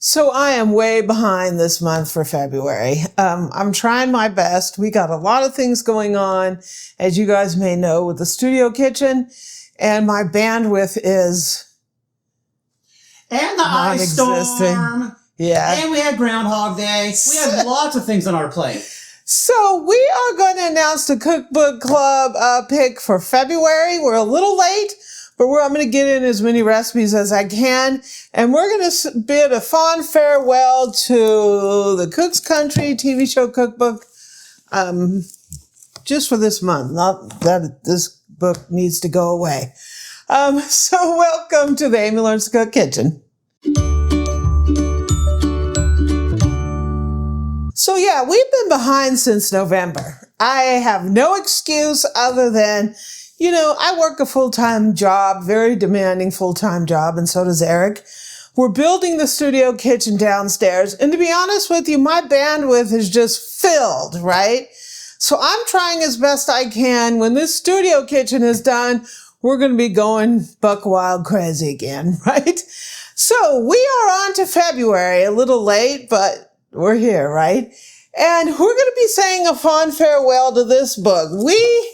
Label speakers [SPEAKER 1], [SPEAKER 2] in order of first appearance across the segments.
[SPEAKER 1] So I am way behind this month for February. I'm trying my best. We got a lot of things going on, as you guys may know, with the studio kitchen, and my bandwidth is
[SPEAKER 2] and the ice storm.
[SPEAKER 1] Yeah.
[SPEAKER 2] And we had Groundhog Day. We have lots of things on our plate.
[SPEAKER 1] So we are going to announce the Cookbook Club pick for February. We're a little late, but I'm going to get in as many recipes as I can. And we're going to bid a fond farewell to the Cook's Country TV show cookbook just for this month. Not that this book needs to go away. So welcome to the Amy Learns to Cook kitchen. So yeah, we've been behind since November. I have no excuse other than, I work a full-time job, very demanding full-time job, and so does Eric. We're building the studio kitchen downstairs, and to be honest with you, my bandwidth is just filled, right? So I'm trying as best I can. When this studio kitchen is done, we're going to be going buck wild crazy again, right? So we are on to February, a little late, but we're here, right? And we're going to be saying a fond farewell to this book. We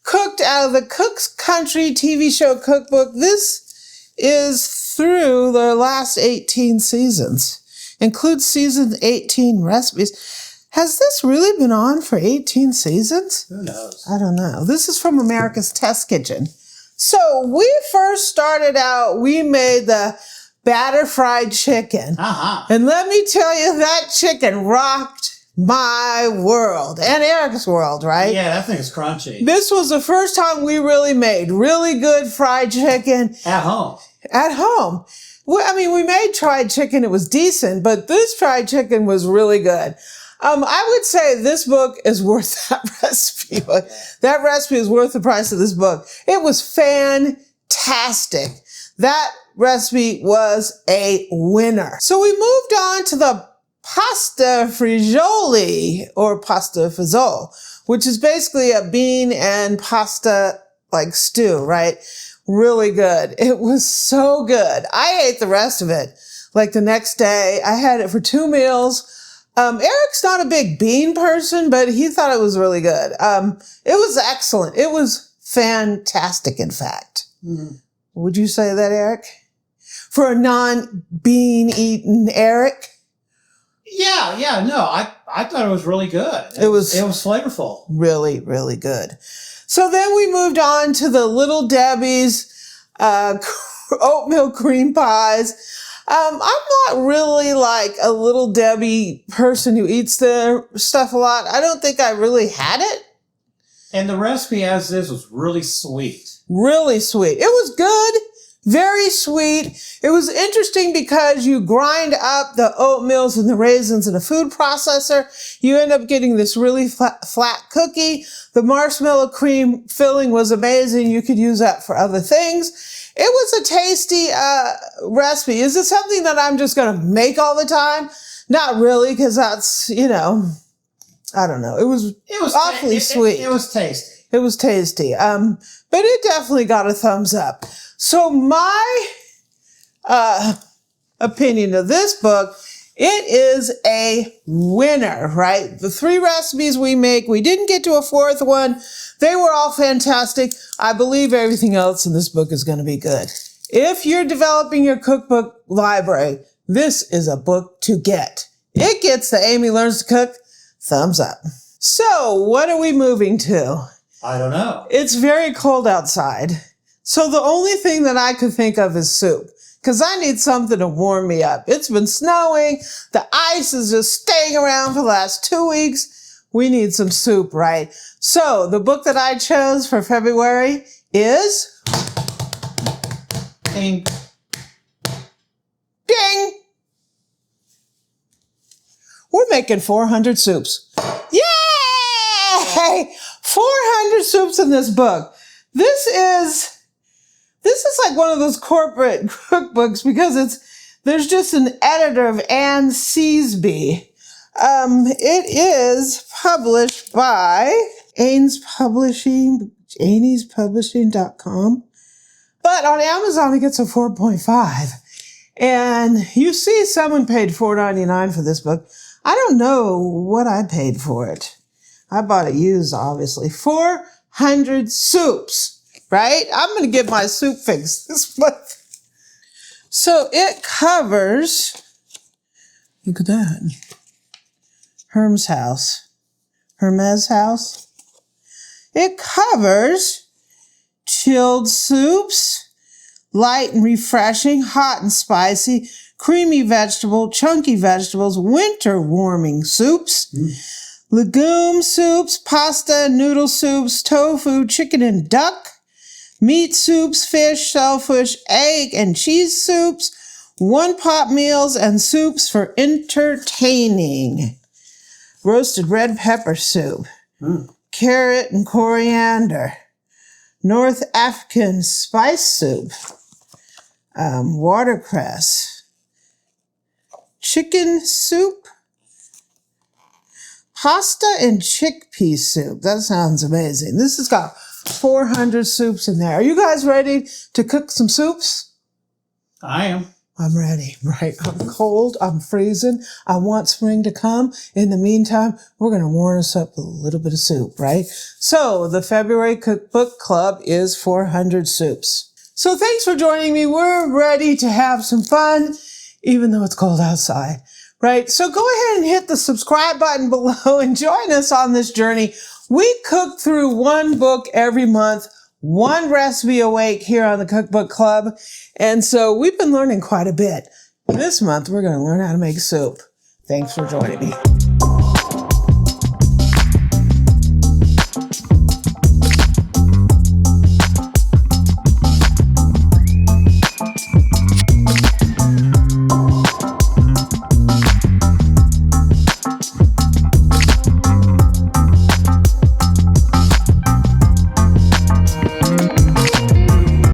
[SPEAKER 1] cooked out of the Cook's Country TV show cookbook. This is through the last 18 seasons. Includes season 18 recipes. Has this really been on for 18 seasons?
[SPEAKER 2] Who knows?
[SPEAKER 1] I don't know. This is from America's Test Kitchen. So we first started out, we made the batter fried chicken. And let me tell you, that chicken rocked my world and Eric's world, right?
[SPEAKER 2] Yeah, that thing is crunchy.
[SPEAKER 1] This was the first time we really made really good fried chicken.
[SPEAKER 2] At home.
[SPEAKER 1] At home. We made fried chicken. It was decent, but this fried chicken was really good. I would say this book is worth that recipe. That recipe is worth the price of this book. It was fantastic. That recipe was a winner. So we moved on to the pasta frigioli or pasta fagioli, which is basically a bean and pasta like stew, right? Really good. It was so good. I ate the rest of it. Like the next day, I had it for 2 meals. Eric's not a big bean person, but he thought it was really good. It was excellent. It was fantastic, in fact. Would you say that, Eric? For a non-bean eating Eric?
[SPEAKER 2] Yeah, no, I thought it was really good. It was flavorful.
[SPEAKER 1] Really, really good. So then we moved on to the Little Debbie's oatmeal cream pies. I'm not really like a Little Debbie person who eats their stuff a lot. I don't think I really had it.
[SPEAKER 2] And the recipe as is was really sweet.
[SPEAKER 1] Really sweet. It was good. Very sweet. It was interesting because you grind up the oatmeals and the raisins in a food processor. You end up getting this really flat cookie. The marshmallow cream filling was amazing. You could use that for other things. It was a tasty recipe. Is it something that I'm just going to make all the time? Not really, because that's, I don't know. It was awfully sweet.
[SPEAKER 2] It was tasty.
[SPEAKER 1] It was tasty. But it definitely got a thumbs up. So my opinion of this book, it is a winner, right? The 3 recipes we make, we didn't get to a 4th one. They were all fantastic. I believe everything else in this book is going to be good. If you're developing your cookbook library, this is a book to get. It gets the Amy Learns to Cook thumbs up. So what are we moving to?
[SPEAKER 2] I don't know.
[SPEAKER 1] It's very cold outside. So the only thing that I could think of is soup, because I need something to warm me up. It's been snowing. The ice is just staying around for the last 2 weeks. We need some soup, right? So the book that I chose for February is...
[SPEAKER 2] Ding.
[SPEAKER 1] Ding! We're making 400 soups. Yay! 400 soups in this book. This is like one of those corporate cookbooks because there's just an editor of Ann Seasby. It is published by Any'sPublishing.com. But on Amazon, it gets a 4.5. And you see someone paid $4.99 for this book. I don't know what I paid for it. I bought it used, obviously. 400 soups, right? I'm going to get my soup fix this month. So it covers, look at that, Herm's house. It covers chilled soups, light and refreshing, hot and spicy, creamy vegetable, chunky vegetables, winter warming soups, legume soups, pasta, noodle soups, tofu, chicken and duck, meat soups, fish, shellfish, egg and cheese soups, one-pot meals, and soups for entertaining. Roasted red pepper soup, carrot and coriander, North African spice soup, watercress, chicken soup, pasta and chickpea soup. That sounds amazing. This has got 400 soups in there. Are you guys ready to cook some soups?
[SPEAKER 2] I am.
[SPEAKER 1] I'm ready, right? I'm cold, I'm freezing, I want spring to come. In the meantime, we're going to warm us up with a little bit of soup, right? So the February Cookbook Club is 400 soups. So thanks for joining me. We're ready to have some fun, even though it's cold outside, right? So go ahead and hit the subscribe button below and join us on this journey. We cook through one book every month, one recipe a week here on the Cookbook Club. And so we've been learning quite a bit. This month, we're going to learn how to make soup. Thanks for joining me.